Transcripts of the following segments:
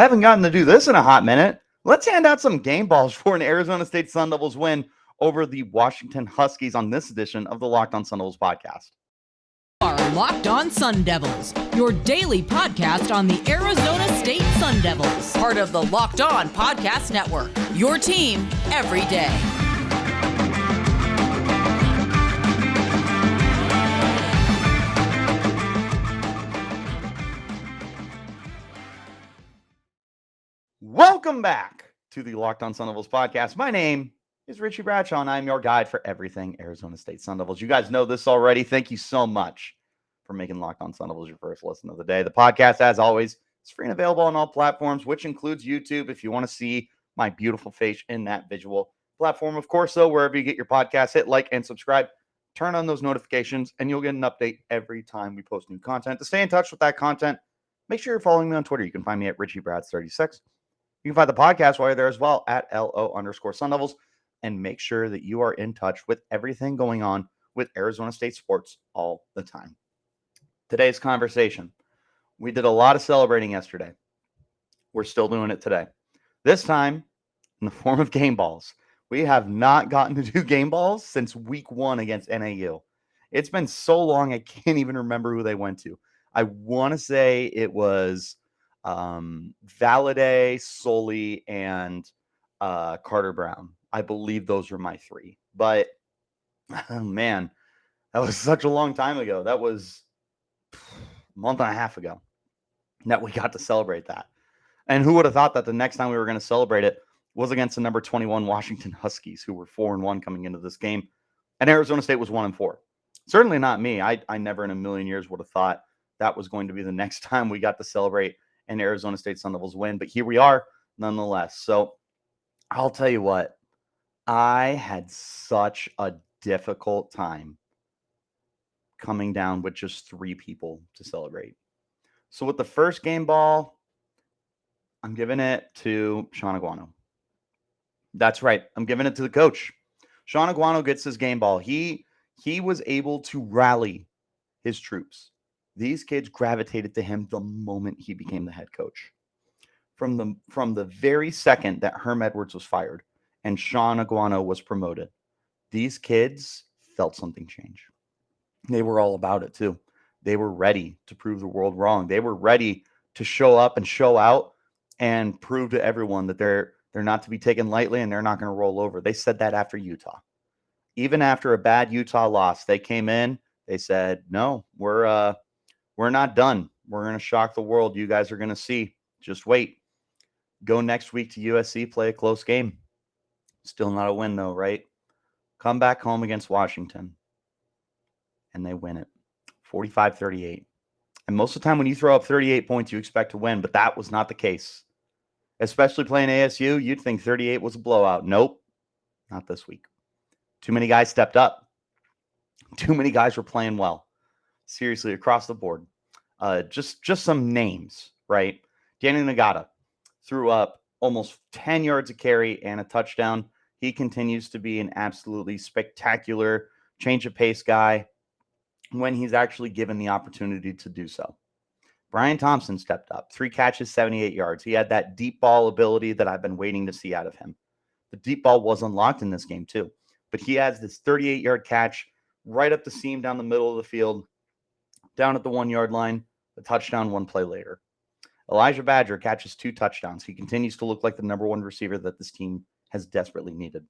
Haven't gotten to do this in a hot minute. Let's hand out some game balls for an Arizona State Sun Devils win over the Washington Huskies on this edition of the Locked On Sun Devils podcast. Are Locked On Sun Devils, your daily podcast on the Arizona State Sun Devils, part of the Locked On Podcast Network, your team every day. Welcome back to the Locked On Sun Devils podcast. My name is Richie Bradshaw, and I'm your guide for everything Arizona State Sun Devils. You guys know this already. Thank you so much for making Locked On Sun Devils your first listen of the day. The podcast, as always, is free and available on all platforms, which includes YouTube if you want to see my beautiful face in that visual platform. Of course, though, wherever you get your podcast, hit like and subscribe. Turn on those notifications, and you'll get an update every time we post new content. To stay in touch with that content, make sure you're following me on Twitter. You can find me at RichieBrads36. You can find the podcast while you're there as well at LO_Sun Devils, and make sure that you are in touch with everything going on with Arizona State sports all the time. Today's conversation. We did a lot of celebrating yesterday. We're still doing it today. This time in the form of game balls. We have not gotten to do game balls since week 1 against NAU. It's been so long, I can't even remember who they went to. I want to say it was Valladay, Soelle, and Carter Brown. I believe those were my 3. But, oh, man, that was such a long time ago. That was a month and a half ago that we got to celebrate that. And who would have thought that the next time we were going to celebrate it was against the number 21 Washington Huskies, who were 4-1 coming into this game, and Arizona State was 1-4. Certainly not me. I never in a million years would have thought that was going to be the next time we got to celebrate an Arizona State Sun Devils win, but here we are nonetheless. So I'll tell you what, I had such a difficult time coming down with just 3 people to celebrate. So with the first game ball, I'm giving it to Shaun Aguano. That's right. I'm giving it to the coach. Shaun Aguano gets his game ball. He was able to rally his troops. These kids gravitated to him the moment he became the head coach. From the very second that Herm Edwards was fired and Shaun Aguano was promoted, these kids felt something change. They were all about it too. They were ready to prove the world wrong. They were ready to show up and show out and prove to everyone that they're not to be taken lightly and they're not going to roll over. They said that after Utah. Even after a bad Utah loss, they came in, they said, no, we're not done. We're going to shock the world. You guys are going to see. Just wait. Go next week to USC, play a close game. Still not a win, though, right? Come back home against Washington, and they win it 45-38. And most of the time when you throw up 38 points, you expect to win, but that was not the case. Especially playing ASU, you'd think 38 was a blowout. Nope, not this week. Too many guys stepped up. Too many guys were playing well. Seriously, across the board. Just some names, right? Daniyel Ngata threw up almost 10 yards of carry and a touchdown. He continues to be an absolutely spectacular change of pace guy when he's actually given the opportunity to do so. Brian Thompson stepped up. 3 catches, 78 yards. He had that deep ball ability that I've been waiting to see out of him. The deep ball was unlocked in this game too. But he has this 38-yard catch right up the seam down the middle of the field, down at the 1-yard line, a touchdown 1 play later. Elijah Badger catches 2 touchdowns. He continues to look like the number 1 receiver that this team has desperately needed.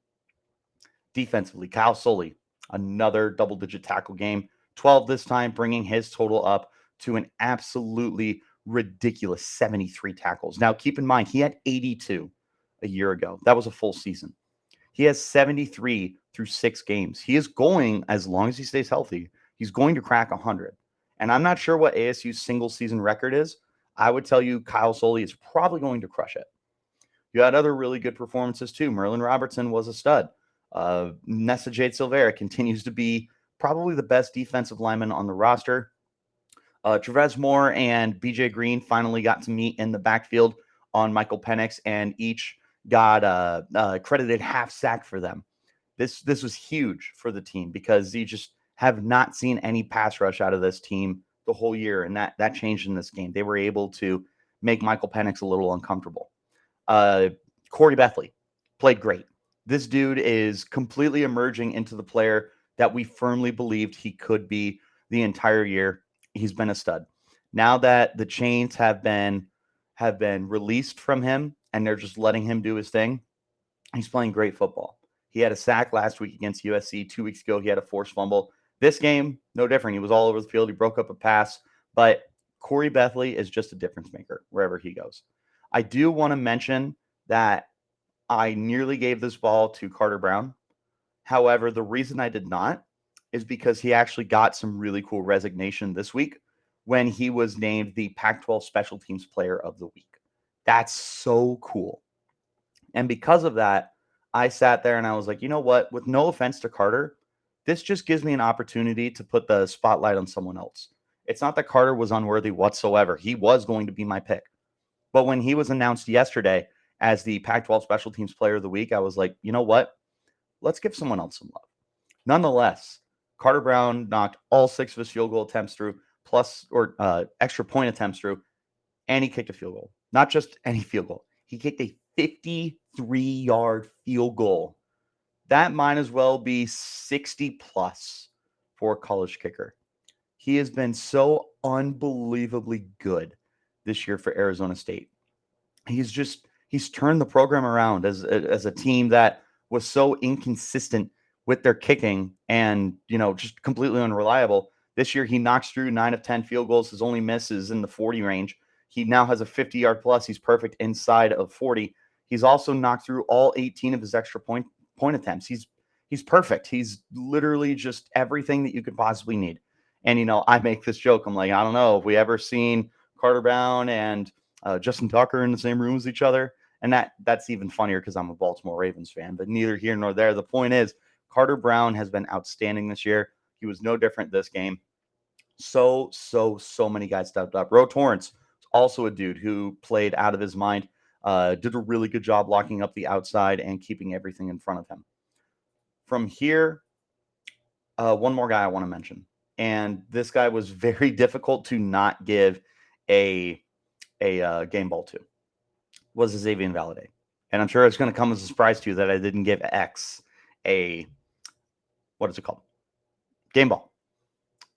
Defensively, Kyle Soelle, another double-digit tackle game. 12 this time, bringing his total up to an absolutely ridiculous 73 tackles. Now, keep in mind, he had 82 a year ago. That was a full season. He has 73 through 6 games. He is going, as long as he stays healthy, he's going to crack 100. And I'm not sure what ASU's single-season record is. I would tell you Kyle Soelle is probably going to crush it. You had other really good performances, too. Merlin Robertson was a stud. Nesta Jade Silvera continues to be probably the best defensive lineman on the roster. Travez Moore and BJ Green finally got to meet in the backfield on Michael Penix, and each got credited half sack for them. This was huge for the team because you just have not seen any pass rush out of this team the whole year, and that changed in this game. They were able to make Michael Penix a little uncomfortable. Khoury Bethley played great. This dude is completely emerging into the player that we firmly believed he could be the entire year. He's been a stud. Now that the chains have been released from him and they're just letting him do his thing, he's playing great football. He had a sack last week against USC. 2 weeks ago, he had a forced fumble. This game, no different. He was all over the field. He broke up a pass. But Khoury Bethley is just a difference maker wherever he goes. I do want to mention that I nearly gave this ball to Carter Brown. However, the reason I did not is because he actually got some really cool resignation this week when he was named the Pac-12 Special Teams Player of the Week. That's so cool. And because of that, I sat there and I was like, you know what? With no offense to Carter, this just gives me an opportunity to put the spotlight on someone else. It's not that Carter was unworthy whatsoever. He was going to be my pick. But when he was announced yesterday as the Pac-12 Special Teams Player of the Week, I was like, you know what? Let's give someone else some love. Nonetheless, Carter Brown knocked all 6 of his field goal attempts through, extra point attempts through, and he kicked a field goal. Not just any field goal. He kicked a 53-yard field goal. That might as well be 60 plus for a college kicker. He has been so unbelievably good this year for Arizona State. He's turned the program around as a team that was so inconsistent with their kicking and, just completely unreliable. This year, he knocks through 9 of 10 field goals. His only miss is in the 40 range. He now has a 50-yard plus. He's perfect inside of 40. He's also knocked through all 18 of his extra point attempts. He's perfect. He's literally just everything that you could possibly need. And, I make this joke. I'm like, I don't know if we ever seen Carter Brown and Justin Tucker in the same room as each other. And that's even funnier because I'm a Baltimore Ravens fan, but neither here nor there. The point is, Carter Brown has been outstanding this year. He was no different this game. So many guys stepped up. Ro Torrance, also a dude who played out of his mind, did a really good job locking up the outside and keeping everything in front of him. From here, one more guy I want to mention. And this guy was very difficult to not give a game ball to. Was Xazavian Valladay. And I'm sure it's going to come as a surprise to you that I didn't give X a, what is it called? Game ball.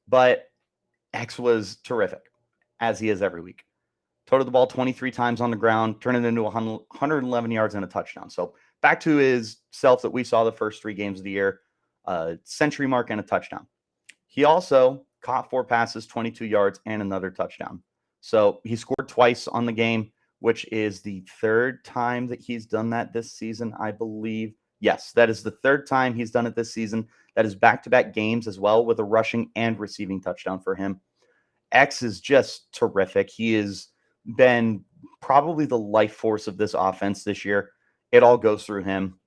But X was terrific, as he is every week. Toted the ball 23 times on the ground, turned it into 111 yards and a touchdown. So back to his self that we saw the first 3 games of the year, century mark and a touchdown. He also caught 4 passes, 22 yards, and another touchdown. So he scored twice on the game, which is the 3rd time that he's done that this season, I believe. Yes, that is the 3rd time he's done it this season. That is back-to-back games as well with a rushing and receiving touchdown for him. X is just terrific. He has been probably the life force of this offense this year. It all goes through him.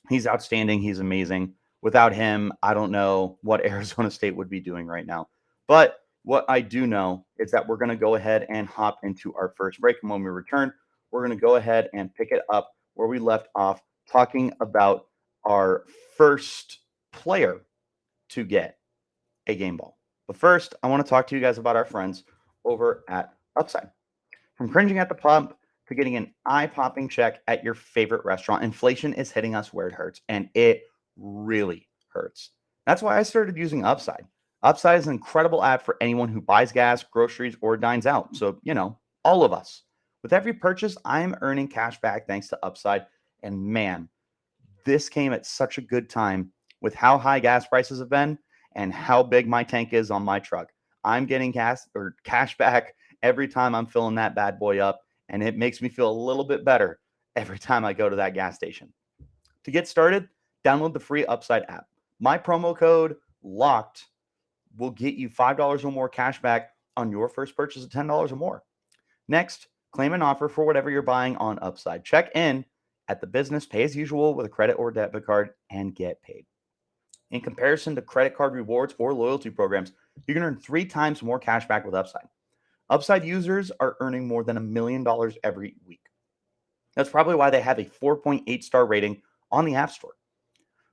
He's outstanding. He's amazing. Without him, I don't know what Arizona State would be doing right now. But what I do know is that we're going to go ahead and hop into our first break. And when we return, we're going to go ahead and pick it up where we left off, talking about our first player to get a game ball. But first, I want to talk to you guys about our friends over at Upside. From cringing at the pump to getting an eye-popping check at your favorite restaurant, inflation is hitting us where it hurts, and it really hurts. That's why I started using Upside. Upside is an incredible app for anyone who buys gas, groceries, or dines out. So, all of us. With every purchase, I'm earning cash back thanks to Upside. And man, this came at such a good time with how high gas prices have been and how big my tank is on my truck. I'm getting cash back every time I'm filling that bad boy up, and it makes me feel a little bit better every time I go to that gas station. To get started, download the free Upside app. My promo code LOCKED will get you $5 or more cash back on your first purchase of $10 or more. Next, claim an offer for whatever you're buying on Upside. Check in at the business, pay as usual with a credit or debit card, and get paid. In comparison to credit card rewards or loyalty programs, you can earn 3 times more cash back with Upside. Upside users are earning more than $1 million every week. That's probably why they have a 4.8 star rating on the App Store.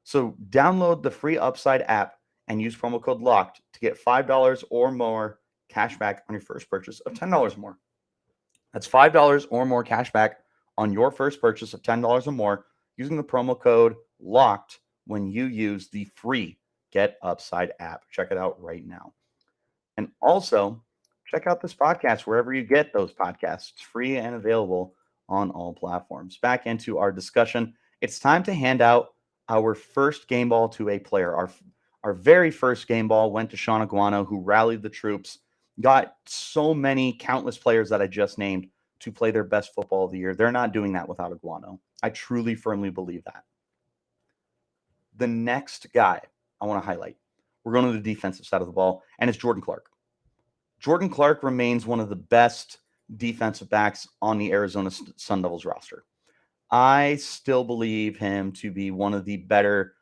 So download the free Upside app and use promo code LOCKED to get $5 or more cash back on your first purchase of $10 or more. That's $5 or more cash back on your first purchase of $10 or more using the promo code LOCKED when you use the free Get Upside app. Check it out right now. And also, check out this podcast wherever you get those podcasts. It's free and available on all platforms. Back into our discussion. It's time to hand out our first game ball to a player. Our very first game ball went to Shaun Aguano, who rallied the troops, got so many countless players that I just named to play their best football of the year. They're not doing that without Aguano. I truly, firmly believe that. The next guy I want to highlight, we're going to the defensive side of the ball, and it's Jordan Clark. Jordan Clark remains one of the best defensive backs on the Arizona Sun Devils roster. I still believe him to be one of the better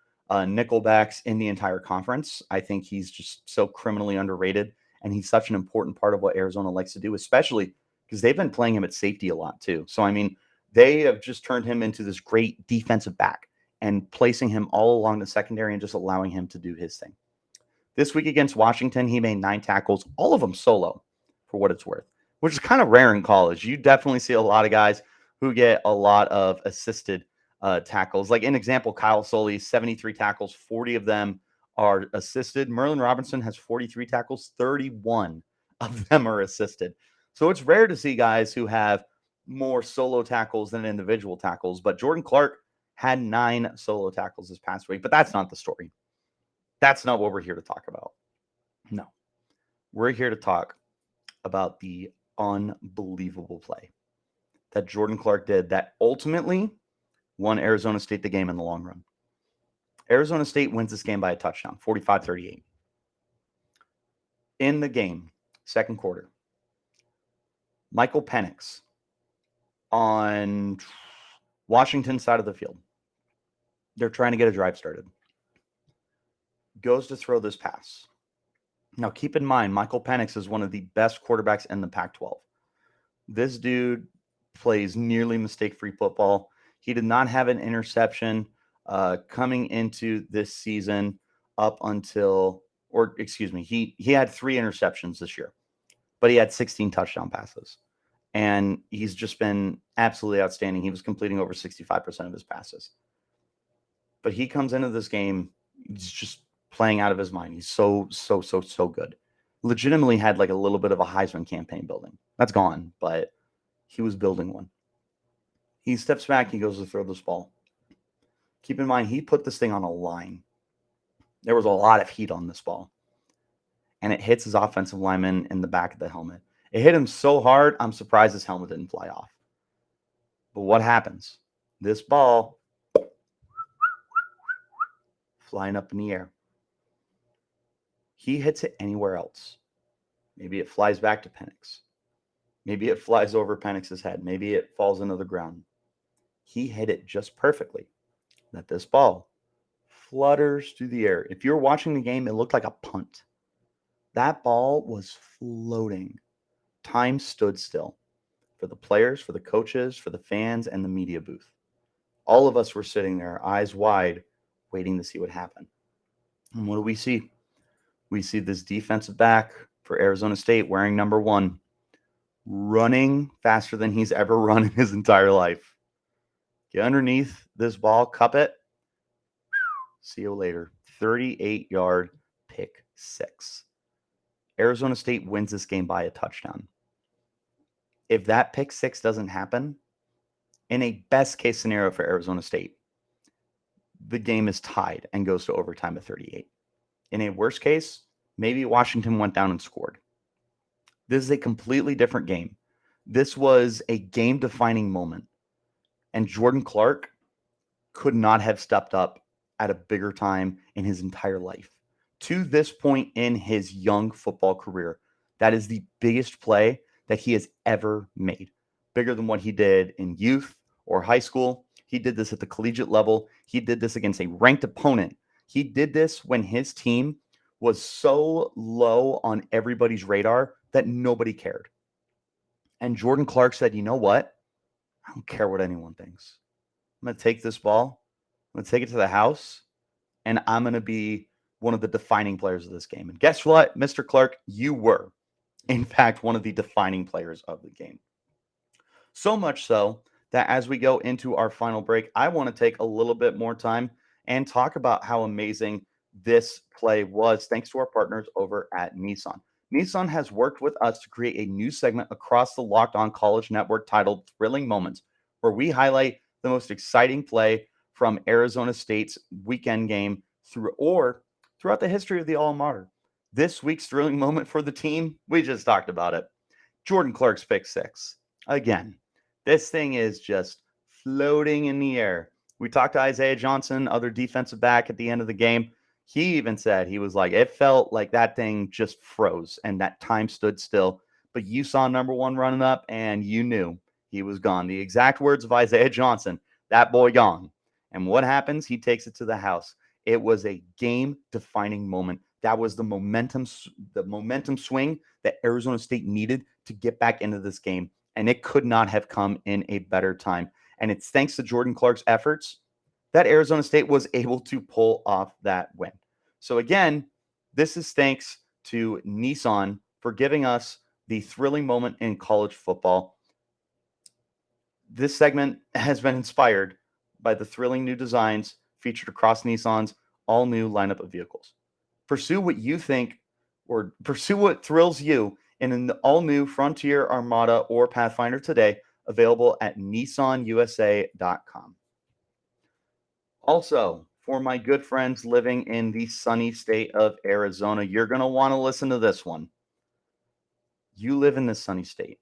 nickel backs in the entire conference. I think he's just so criminally underrated, and he's such an important part of what Arizona likes to do, especially because they've been playing him at safety a lot too. So, I mean, they have just turned him into this great defensive back and placing him all along the secondary and just allowing him to do his thing. This week against Washington, he made 9 tackles, all of them solo, for what it's worth, which is kind of rare in college. You definitely see a lot of guys who get a lot of assisted tackles. Like, an example, Kyle Soelle, 73 tackles, 40 of them are assisted. Merlin Robertson has 43 tackles, 31 of them are assisted. So it's rare to see guys who have more solo tackles than individual tackles. But Jordan Clark had 9 solo tackles this past week. But that's not the story. That's not what we're here to talk about. No. We're here to talk about the unbelievable play that Jordan Clark did that ultimately won Arizona State the game in the long run. Arizona State wins this game by a touchdown, 45-38. In the game, second quarter, Michael Penix on Washington's side of the field. They're trying to get a drive started. Goes to throw this pass. Now, keep in mind, Michael Penix is one of the best quarterbacks in the Pac-12. This dude plays nearly mistake-free football. He did not have an interception coming into this season up until, or excuse me, he had 3 interceptions this year, but he had 16 touchdown passes. And he's just been absolutely outstanding. He was completing over 65% of his passes. But he comes into this game, he's just playing out of his mind. He's so good. Legitimately had like a little bit of a Heisman campaign building. That's gone, but he was building one. He steps back, he goes to throw this ball. Keep in mind, he put this thing on a line. There was a lot of heat on this ball. And it hits his offensive lineman in the back of the helmet. It hit him so hard, I'm surprised his helmet didn't fly off. But what happens? This ball flying up in the air. He hits it anywhere else. Maybe it flies back to Penix. Maybe it flies over Penix's head. Maybe it falls into the ground. He hit it just perfectly that this ball flutters through the air. If you're watching the game, it looked like a punt. That ball was floating. Time stood still for the players, for the coaches, for the fans, and the media booth. All of us were sitting there, eyes wide, waiting to see what happened. And what do we see? We see this defensive back for Arizona State wearing number 1, running faster than he's ever run in his entire life. Get underneath this ball, cup it. See you later. 38-yard pick 6. Arizona State wins this game by a touchdown. If that pick 6 doesn't happen, in a best case scenario for Arizona State, the game is tied and goes to overtime at 38. In a worst case, maybe Washington went down and scored. This is a completely different game. This was a game-defining moment. And Jordan Clark could not have stepped up at a bigger time in his entire life. To this point in his young football career, that is the biggest play that he has ever made. Bigger than what he did in youth or high school. He did this at the collegiate level. He did this against a ranked opponent. He did this when his team was so low on everybody's radar that nobody cared. And Jordan Clark said, you know what? I don't care what anyone thinks. I'm going to take this ball. I'm going to take it to the house. And I'm going to be one of the defining players of this game. And guess what, Mr. Clark? You were, in fact, one of the defining players of the game. So much so that as we go into our final break, I want to take a little bit more time and talk about how amazing this play was, thanks to our partners over at Nissan. Nissan has worked with us to create a new segment across the Locked On College Network titled Thrilling Moments, where we highlight the most exciting play from Arizona State's weekend game throughout the history of the alma mater. This week's thrilling moment for the team, we just talked about it. Jordan Clark's pick six. Again, this thing is just floating in the air. We talked to Isaiah Johnson, other defensive back, at the end of the game. He even said, he was like, it felt like that thing just froze and that time stood still. But you saw number one running up and you knew he was gone. The exact words of Isaiah Johnson, that boy gone. And what happens? He takes it to the house. It was a game-defining moment. That was the momentum swing that Arizona State needed to get back into this game. And it could not have come in a better time. And it's thanks to Jordan Clark's efforts that Arizona State was able to pull off that win. So again, this is thanks to Nissan for giving us the thrilling moment in college football. This segment has been inspired by the thrilling new designs featured across Nissan's all-new lineup of vehicles. Pursue what you think, or pursue what thrills you in an all-new Frontier, Armada, or Pathfinder today, available at NissanUSA.com. Also, for my good friends living in the sunny state of Arizona, you're going to want to listen to this one. You live in this sunny state.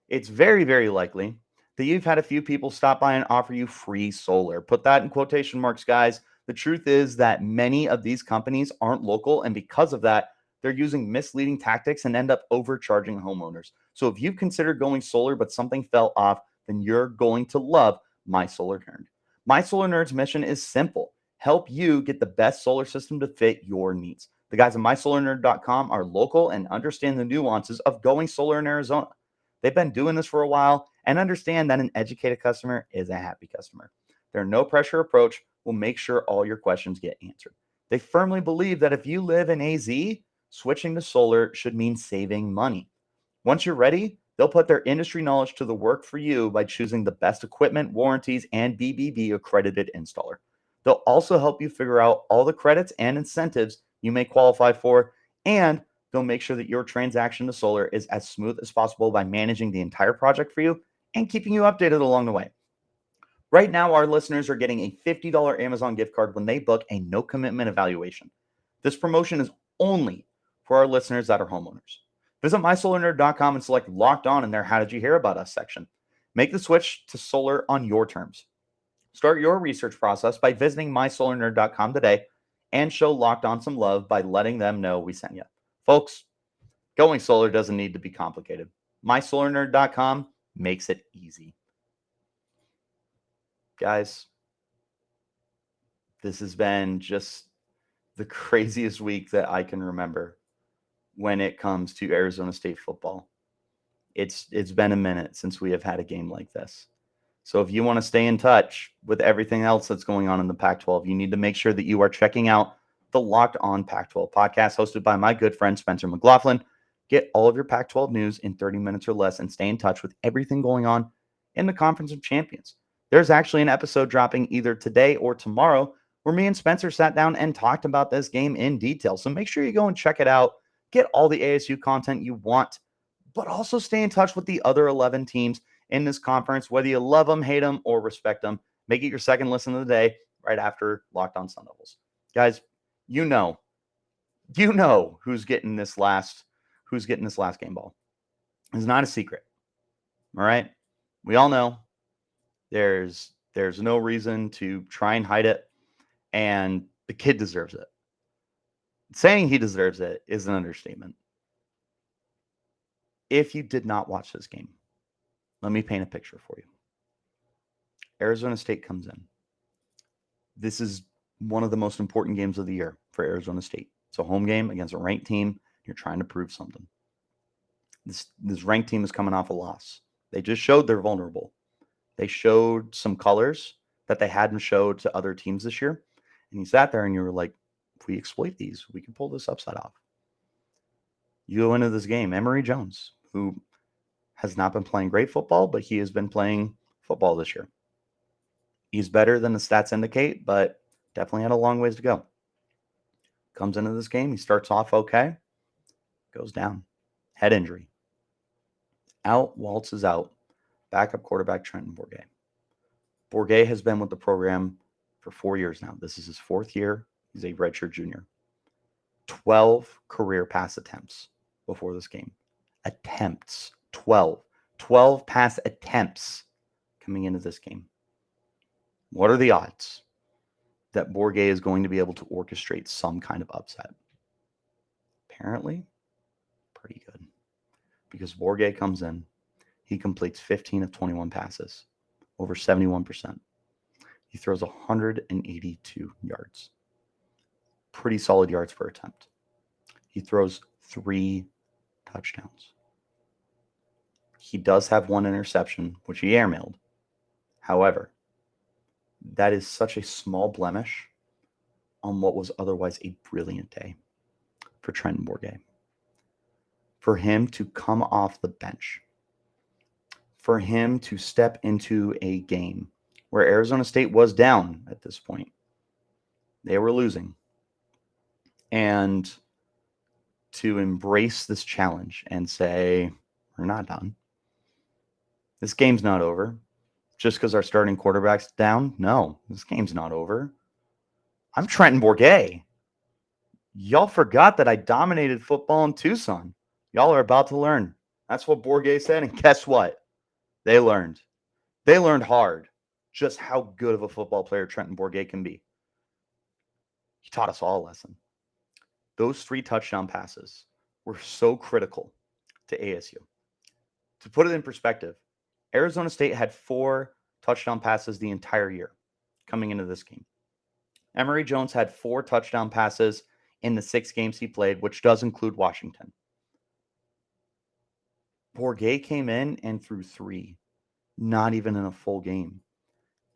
It's very, very likely that you've had a few people stop by and offer you free solar. Put that in quotation marks, guys. The truth is that many of these companies aren't local, and because of that, they're using misleading tactics and end up overcharging homeowners. So if you've considered going solar but something fell off, then you're going to love My Solar Nerd. My Solar Nerd's mission is simple: help you get the best solar system to fit your needs. The guys at MySolarNerd.com are local and understand the nuances of going solar in Arizona. They've been doing this for a while and understand that an educated customer is a happy customer. Their no-pressure approach will make sure all your questions get answered. They firmly believe that if you live in AZ, switching to solar should mean saving money. Once you're ready, they'll put their industry knowledge to the work for you by choosing the best equipment, warranties, and BBB accredited installer. They'll also help you figure out all the credits and incentives you may qualify for, and they'll make sure that your transaction to solar is as smooth as possible by managing the entire project for you and keeping you updated along the way. Right now, our listeners are getting a $50 Amazon gift card when they book a no-commitment evaluation. This promotion is only for our listeners that are homeowners. Visit mysolarnerd.com and select Locked On in their How Did You Hear About Us section. Make the switch to solar on your terms. Start your research process by visiting mysolarnerd.com today and show Locked On some love by letting them know we sent you. Folks, going solar doesn't need to be complicated. mysolarnerd.com makes it easy. Guys, this has been just the craziest week that I can remember when it comes to Arizona State football. It's been a minute since we have had a game like this. So if you want to stay in touch with everything else that's going on in the Pac-12, you need to make sure that you are checking out the Locked On Pac-12 podcast hosted by my good friend Spencer McLaughlin. Get all of your Pac-12 news in 30 minutes or less and stay in touch with everything going on in the Conference of Champions. There's actually an episode dropping either today or tomorrow where me and Spencer sat down and talked about this game in detail. So make sure you go and check it out. Get all the ASU content you want, but also stay in touch with the other 11 teams in this conference, whether you love them, hate them, or respect them. Make it your second listen of the day right after Locked On Sun Devils. Guys, you know who's getting this last game ball. It's not a secret. All right? We all know there's no reason to try and hide it, and the kid deserves it. Saying he deserves it is an understatement. If you did not watch this game, let me paint a picture for you. Arizona State comes in. This is one of the most important games of the year for Arizona State. It's a home game against a ranked team. You're trying to prove something. This ranked team is coming off a loss. They just showed they're vulnerable. They showed some colors that they hadn't showed to other teams this year. And you sat there and you were like, if we exploit these, we can pull this upside off. You go into this game, Emery Jones, who has not been playing great football, but he has been playing football this year. He's better than the stats indicate, but definitely had a long ways to go. Comes into this game, he starts off okay, goes down. Head injury. Out, waltzes out. Backup quarterback Trenton Bourguet. Bourguet has been with the program for 4 years now. This is his 4th year. He's a redshirt junior. 12 career pass attempts before this game. Attempts. 12. 12 pass attempts coming into this game. What are the odds that Bourguet is going to be able to orchestrate some kind of upset? Apparently, pretty good. Because Bourguet comes in, he completes 15 of 21 passes, over 71%. He throws 182 yards. Pretty solid yards per attempt. He throws 3 touchdowns. He does have 1 interception, which he airmailed. However, that is such a small blemish on what was otherwise a brilliant day for Trenton Bourguet. For him to come off the bench, for him to step into a game where Arizona State was down at this point. They were losing. And to embrace this challenge and say, we're not done. This game's not over. Just because our starting quarterback's down? No, this game's not over. I'm Trenton Bourguet. Y'all forgot that I dominated football in Tucson. Y'all are about to learn. That's what Bourguet said, and guess what? They learned. They learned hard just how good of a football player Trenton Bourguet can be. He taught us all a lesson. Those 3 touchdown passes were so critical to ASU. To put it in perspective, Arizona State had 4 touchdown passes the entire year coming into this game. Emery Jones had 4 touchdown passes in the 6 games he played, which does include Washington. Bourguet came in and threw 3, not even in a full game.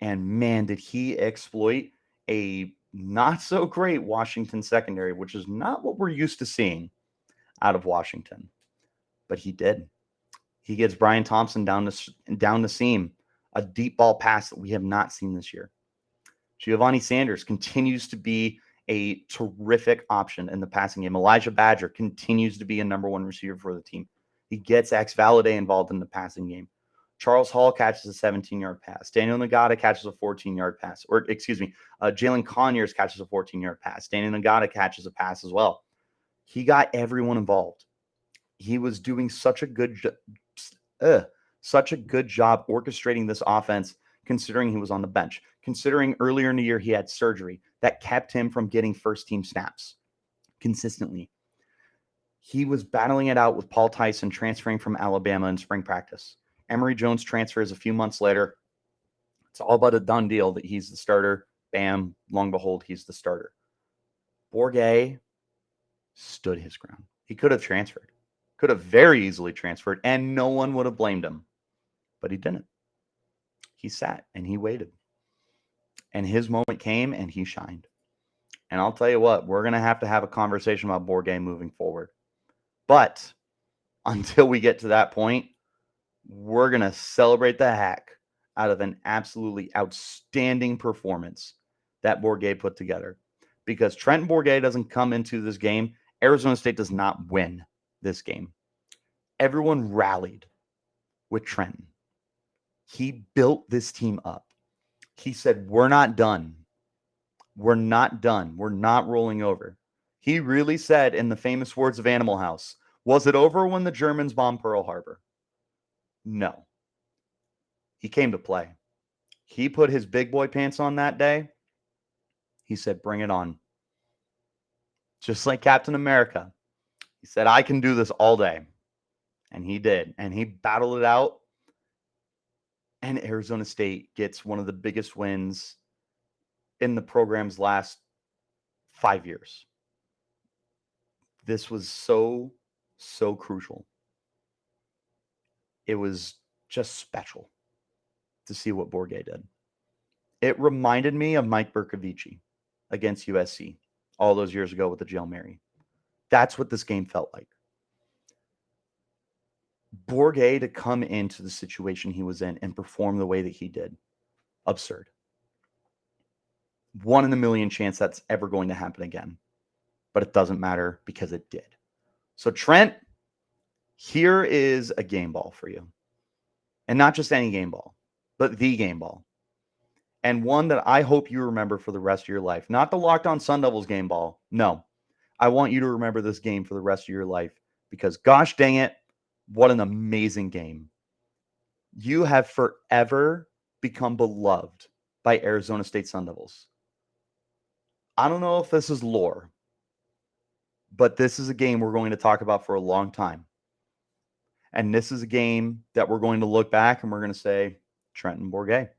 And man, did he exploit a not so great Washington secondary, which is not what we're used to seeing out of Washington. But he did. He gets Brian Thompson down the seam, a deep ball pass that we have not seen this year. Giovanni Sanders continues to be a terrific option in the passing game. Elijah Badger continues to be a number 1 receiver for the team. He gets Valladay involved in the passing game. Charles Hall catches a 17-yard pass. Daniyel Ngata catches a 14-yard pass. Jalen Conyers catches a 14-yard pass. Daniyel Ngata catches a pass as well. He got everyone involved. He was doing such a good job orchestrating this offense, considering he was on the bench. Considering earlier in the year he had surgery that kept him from getting first-team snaps consistently. He was battling it out with Paul Tyson transferring from Alabama in spring practice. Emery Jones transfers a few months later. It's all but a done deal that he's the starter. Bam, long behold, he's the starter. Bourguet stood his ground. He could have transferred. Could have very easily transferred, and no one would have blamed him. But he didn't. He sat and he waited. And his moment came and he shined. And I'll tell you what, we're going to have a conversation about Bourguet moving forward. But until we get to that point, we're going to celebrate the heck out of an absolutely outstanding performance that Bourguet put together. Because Trenton Bourguet doesn't come into this game. Arizona State does not win this game. Everyone rallied with Trenton. He built this team up. He said, we're not done. We're not done. We're not rolling over. He really said, in the famous words of Animal House, was it over when the Germans bombed Pearl Harbor? No. He came to play. He put his big boy pants on that day. He said, bring it on. Just like Captain America. He said, I can do this all day. And he did. And he battled it out. And Arizona State gets one of the biggest wins in the program's last 5 years. This was so crucial. It was just special to see what Bourguet did. It reminded me of Mike Bercovici against USC all those years ago with the Hail Mary. That's what this game felt like. Bourguet to come into the situation he was in and perform the way that he did. Absurd. 1 in a million chance that's ever going to happen again. But it doesn't matter because it did. So Trent, here is a game ball for you. And not just any game ball, but the game ball. And one that I hope you remember for the rest of your life. Not the Locked On Sun Devils game ball. No. I want you to remember this game for the rest of your life because gosh dang it, what an amazing game. You have forever become beloved by Arizona State Sun Devils. I don't know if this is lore, but this is a game we're going to talk about for a long time. And this is a game that we're going to look back and we're going to say, Trenton Bourguet.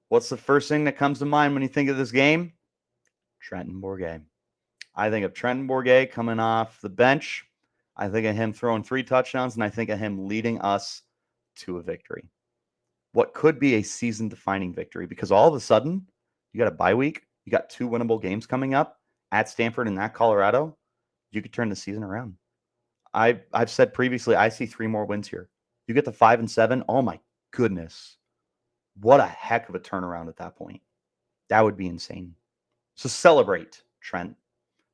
What's the first thing that comes to mind when you think of this game? Trenton Bourguet. I think of Trenton Bourguet coming off the bench. I think of him throwing 3 touchdowns, and I think of him leading us to a victory. What could be a season-defining victory, because all of a sudden, you got a bye week, you got 2 winnable games coming up at Stanford and at Colorado. You could turn the season around. I've said previously, I see 3 more wins here. You get to 5-7. Oh my goodness. What a heck of a turnaround at that point. That would be insane. So celebrate, Trent.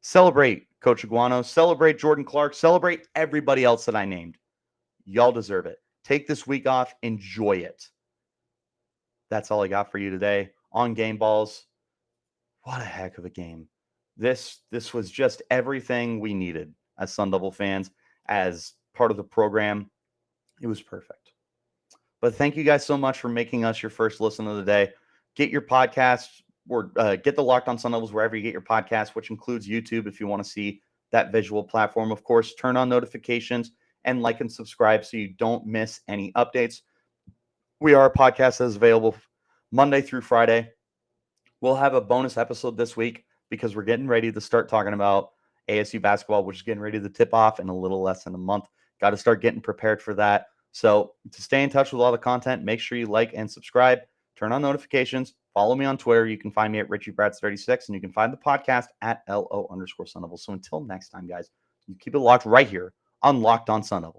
Celebrate Coach Aguano. Celebrate Jordan Clark. Celebrate everybody else that I named. Y'all deserve it. Take this week off. Enjoy it. That's all I got for you today on Game Balls. What a heck of a game. This was just everything we needed as Sun Devil fans, as part of the program. It was perfect. But thank you guys so much for making us your first listen of the day. Get your podcasts or get the Locked On Sun Devils wherever you get your podcasts, which includes YouTube if you want to see that visual platform. Of course, turn on notifications and like and subscribe so you don't miss any updates. We are a podcast that is available Monday through Friday. We'll have a bonus episode this week because we're getting ready to start talking about ASU basketball, which is getting ready to tip off in a little less than a month. Got to start getting prepared for that. So to stay in touch with all the content, make sure you like and subscribe, turn on notifications, follow me on Twitter. You can find me at RichieBrads36, and you can find the podcast at LO_Sun Devils. So until next time, guys, you keep it locked right here on Locked On Sun Devils.